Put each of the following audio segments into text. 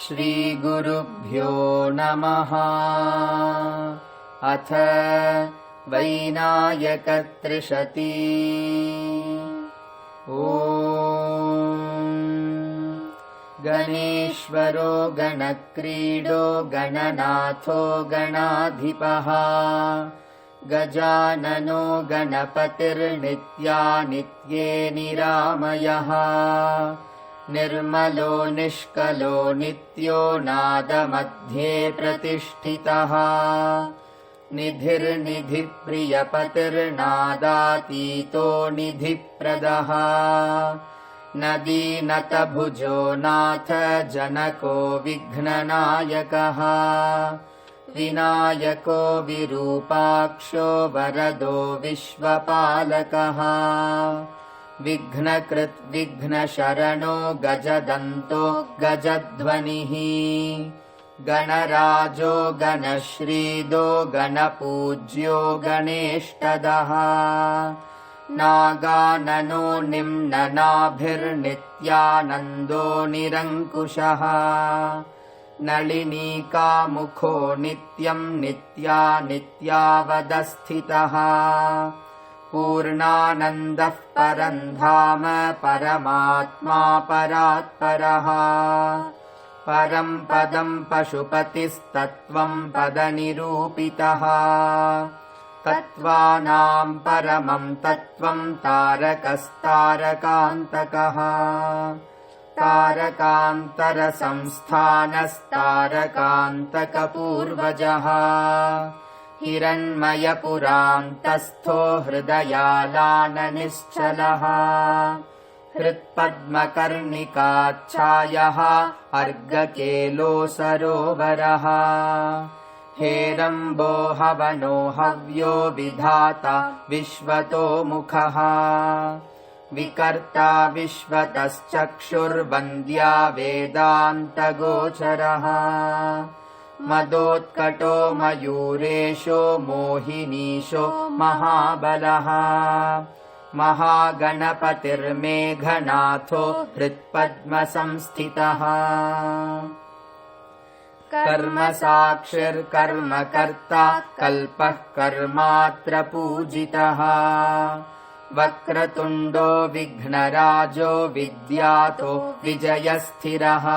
श्रीगुरुभ्यो नमः। अथ वैनायकत्रिशती। गणेश्वरो गणक्रीडो गणनाथो गणाधिपः गजाननो गणपतिर्नित्यानित्ये निरामयः निर्मलो निष्कलो नित्यो नादमध्ये प्रतिष्ठितः निधिर्निधिप्रियपतिर्नादातीतो निधिप्रदः नदीनतभुजो नाथ जनको विघ्ननायकः विनायको विरूपाक्षो वरदो विश्वपालकः विघ्नकृत् विघ्नशरणो गजदन्तो गजध्वनिः गणराजो गणश्रीदो गणपूज्यो गणेष्टदः नागाननो निम्ननाभिर्नित्यानन्दो निरङ्कुशः नलिनीकामुखो नित्यं नित्यावदस्थितः पूर्णानन्दः परं धाम परमात्मा परात्परः परं पदं पशुपतिस्तत्त्वं पदनिरूपितः तत्त्वानां परमं तत्त्वं तारकस्तारकान्तकः तारकान्तरसंस्थानस्तारकान्तकपूर्वजः हिरण्मयपुरान्तस्थो हृदयालाननिश्चलः हृत्पद्मकर्णिकाच्छायः अर्गकेलो सरोवरः हेरम्बो हवनो हव्यो विधाता विश्वतोमुखः विकर्ता विश्वतश्चक्षुर्वन्द्या वेदान्तगोचरः मदोत्कटो मयूरेशो मोहिनीशो महाबलः महागणपतिर्मेघनाथो हृत्पद्मसंस्थितः कर्मसाक्षिर्कर्मकर्ता कल्पः कर्मात्र पूजितः वक्रतुण्डो विघ्नराजो विद्यातो विजयस्थिरः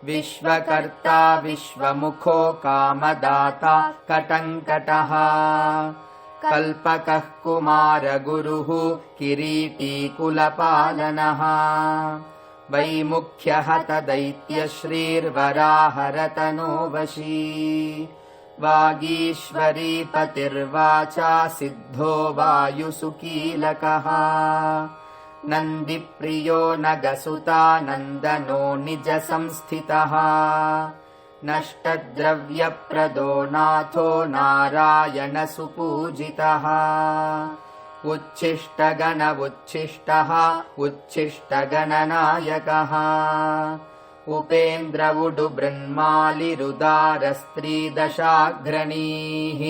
विश्वकर्ता विश्वमुखो कामदाता कटङ्कटः कल्पकः कुमारगुरुः किरीटी कुलपालनः वैमुख्यहत दैत्यश्रीर्वराहरतनो वशी वागीश्वरी पतिर्वाचा सिद्धो वायुसुकीलकः नन्दिप्रियो नगसुतानन्दनो निजसंस्थितः नष्टद्रव्यप्रदो नाथो नारायणसुपूजितः उच्छिष्टगणवुच्छिष्टः उच्छिष्टगणनायकः उपेन्द्र उडुबृन्मालिरुदारस्त्रीदशाघ्रणीः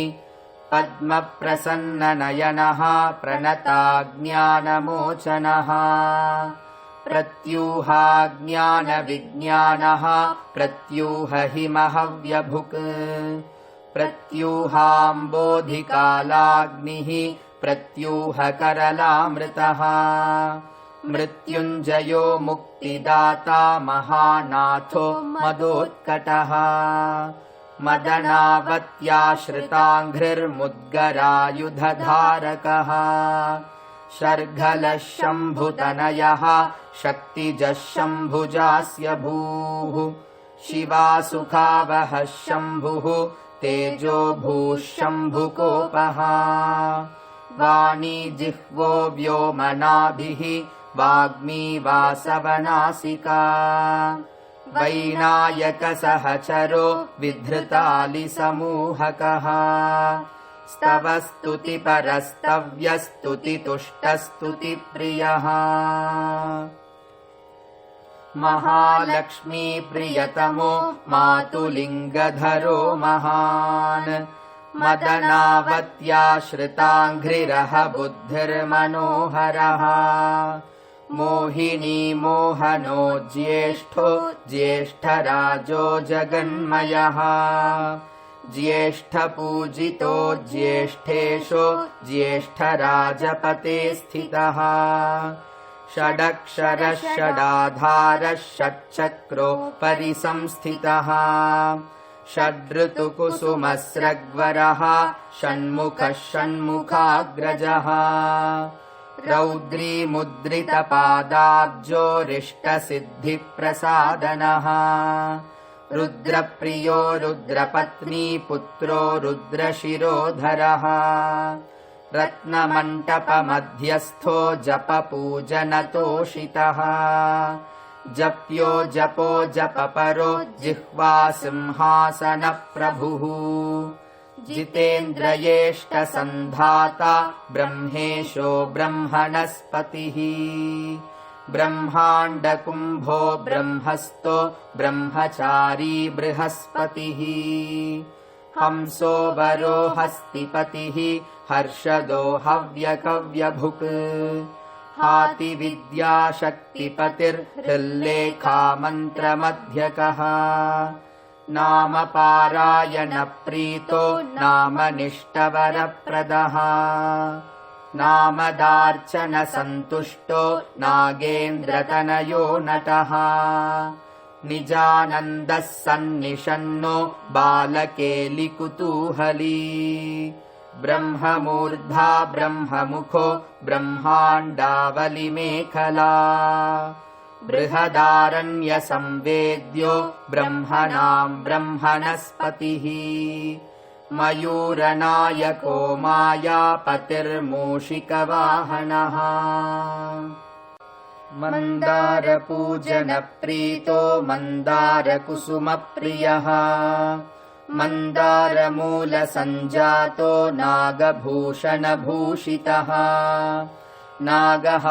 पद्मप्रसन्ननयनः प्रणताज्ञानमोचनः प्रत्यूहाज्ञानविज्ञानः प्रत्यूहहिमहव्यभुक् प्रत्यूहाम्बोधिकालाग्निः प्रत्यूहकरलामृतः मृत्युञ्जयो मुक्तिदाता महानाथो मदोत्कटः मदनावत्याश्रिताङ्घ्रिर्मुद्गरायुधधारकः शर्घलः शम्भुतनयः शक्तिजः शम्भुजास्य भूः शिवासुखावहः शम्भुः तेजो भूः शम्भुकोपः वाणी जिह्वो व्योमनाभिः वाग्मी वासवनासिका वैनायकसहचरो विधृतालिसमूहकः स्तवस्तुतिपरस्तव्यस्तुतितुष्टस्तुतिप्रियः महालक्ष्मीप्रियतमो मातुलिङ्गधरो महान् मदनावत्याश्रिताङ्घ्रिरः बुद्धिर्मनोहरः मोहिनी मोहनो ज्येष्ठो ज्येष्ठराजो जगन्मयः ज्येष्ठपूजितो ज्येष्ठेशो ज्येष्ठराजपते स्थितः षडक्षरः षडाधारः षट्चक्रो परिसंस्थितः षडृतुकुसुमस्रग्वरः षण्मुखः षण्मुखाग्रजः रौद्रीमुद्रितपादाब्जोरिष्टसिद्धिप्रसादनः रुद्रप्रियो रुद्रपत्नीपुत्रो रुद्रशिरोधरः रत्नमण्टपमध्यस्थो जपपूजनतोषितः जप्यो जपो जपपरो जिह्वासिंहासनप्रभुः जितेन्द्रियेष्टसन्धाता ब्रह्मेशो ब्रह्मणस्पतिः ब्रह्माण्डकुम्भो ब्रह्मस्तो ब्रह्मचारी बृहस्पतिः हंसो वरो हस्तिपतिः हर्षदो हव्यकव्यभुक् हातिविद्याशक्तिपतिर्हृल्लेखामन्त्रमध्यकः नामपारायणप्रीतो नामनिष्ठवरप्रदः नामदार्चनसन्तुष्टो नागेन्द्रतनयो नटः निजानन्दः सन्निषण्णो बालकेलिकुतूहली ब्रह्ममूर्धा ब्रह्ममुखो ब्रह्माण्डावलिमेखला बृहदारण्यसंवेद्यो ब्रह्मणाम् ब्रह्मणस्पतिः मयूरनायको मायापतिर्मूषिकवाहनः मन्दारपूजनप्रीतो मन्दारकुसुमप्रियः मन्दारमूलसञ्जातो नागभूषणभूषितः नागहारकटीसूत्रो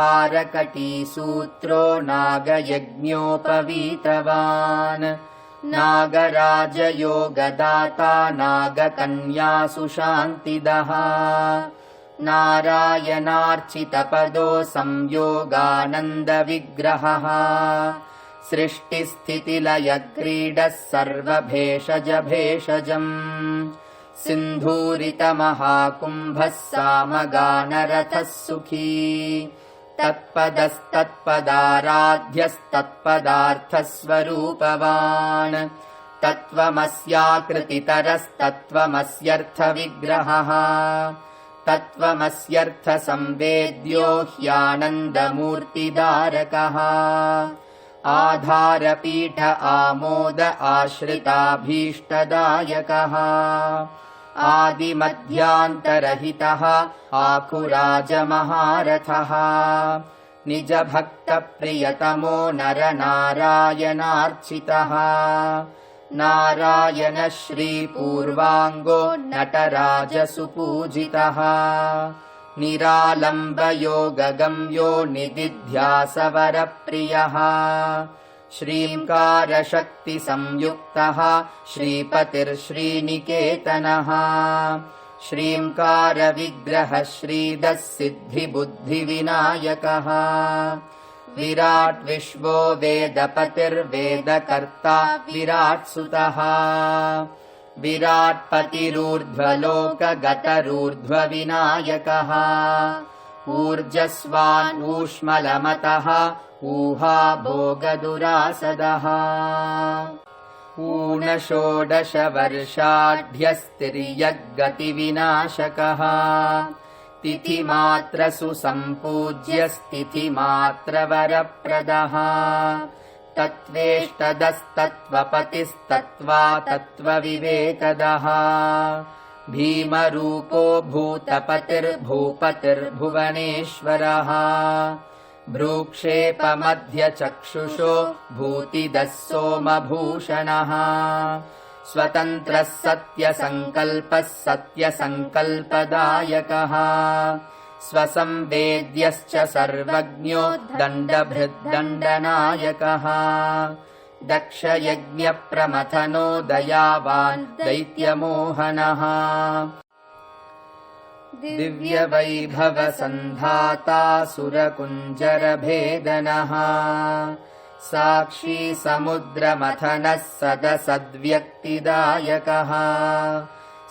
नागयज्ञोपवीतवान् नागराजयोगदाता नागकन्यासु शान्तिदः नारायणार्चितपदो संयोगानन्दविग्रहः सृष्टिस्थितिलयक्रीडः सर्वभेषजभेषजम् सिन्धूरितमहाकुम्भः सामगानरथः सुखी तत्पदस्तत्पदाराध्यस्तत्पदार्थस्वरूपवान् तत्त्वमस्याकृतितरस्तत्त्वमस्यर्थविग्रहः तत्त्वमस्यर्थसंवेद्यो ह्यानन्दमूर्तिदारकः आधारपीठ आमोद आश्रिताभीष्टदायकः आदिमध्यान्तरहितः आकुराजमहारथः निजभक्तप्रियतमो नरनारायणार्चितः नारायण श्रीपूर्वाङ्गो नटराजसुपूजितः निरालम्बयोगगम्यो निदिध्यासवरप्रियः श्रीङ्कारशक्तिसंयुक्तः श्रीपतिर्श्रीनिकेतनः श्रीङ्कारविग्रहः श्रीदः सिद्धिबुद्धिविनायकः विराट् विश्वो वेदपतिर्वेदकर्ता विराट्सुतः विराट्पतिरूर्ध्वलोकगतरूर्ध्वविनायकः ऊर्जस्वान् ऊष्मलमतः ऊहाभोगदुरासदः ऊनषोडशवर्षाढ्यस्तिर्यग्गतिविनाशकः तिथिमात्रसुसम्पूज्यस्तिथिमात्रवरप्रदः तत्त्वेष्टदस्तत्त्वपतिस्तत्त्वा तत्त्वविवेकदः भीमरूपो भूतपतिर्भूपतिर्भुवनेश्वरः भ्रूक्षेपमध्यचक्षुषो भूतिदः सोमभूषणः स्वतन्त्रः सत्यसङ्कल्पः सत्यसङ्कल्पदायकः स्वसंवेद्यश्च सर्वज्ञो दण्डभृद्दण्डनायकः दक्षयज्ञप्रमथनो दयावान् दैत्यमोहनः दिव्यवैभवसन्धाता सुरकुञ्जरभेदनः साक्षी समुद्रमथनः सदसद्व्यक्तिदायकः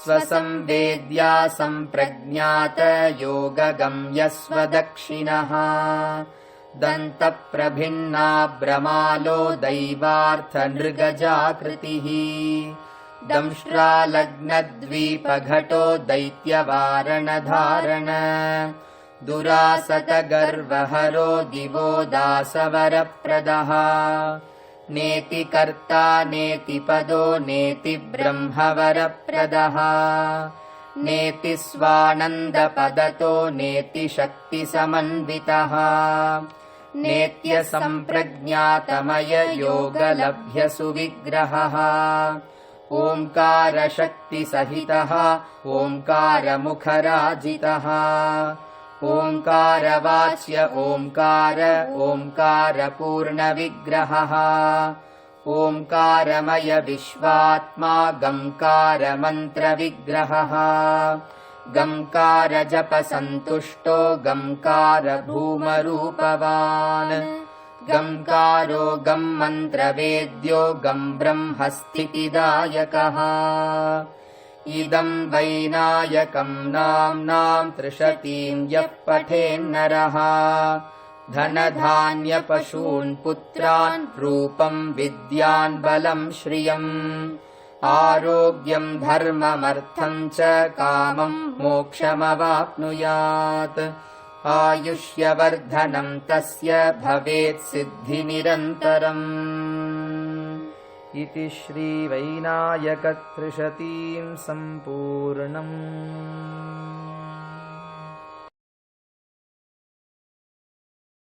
स्वसंवेद्या सम्प्रज्ञात योगगम्यस्वदक्षिणः दन्तप्रभिन्नाभ्रमालो दैवार्थनृगजाकृतिः दंष्ट्रालग्नद्वीपघटो दैत्यवारणधारण दुरासतगर्वहरो दिवो दासवरप्रदः नेति कर्ता नेति पदो नेति ब्रह्मवरप्रदः नेति स्वानन्दपदतो नेति शक्तिसमन्वितः नेत्यसम्प्रज्ञातमय योगलभ्यसुविग्रहः ओङ्कारशक्तिसहितः ओङ्कारमुखराजितः ओङ्कारवाच्य ओङ्कार ओङ्कारपूर्णविग्रहः ओङ्कारमय विश्वात्मा गङ्कारमन्त्रविग्रहः गङ्कारजपसन्तुष्टो गङ्कारभूमरूपवान् गङ्कारो गम्मन्त्रवेद्यो गम्ब्रह्मस्थितिदायकः इदम् वैनायकम् नाम्नाम् त्रिशतीम् यः पठेन्नरः धनधान्यपशून् पुत्रान् रूपम् विद्यान् बलम् श्रियम् आरोग्यम् धर्ममर्थम् च कामम् मोक्षमवाप्नुयात् आयुष्यवर्धनम् तस्य भवेत् सिद्धिनिरन्तरम् इति श्रीवैनायकत्रिशतीम् सम्पूर्णम्।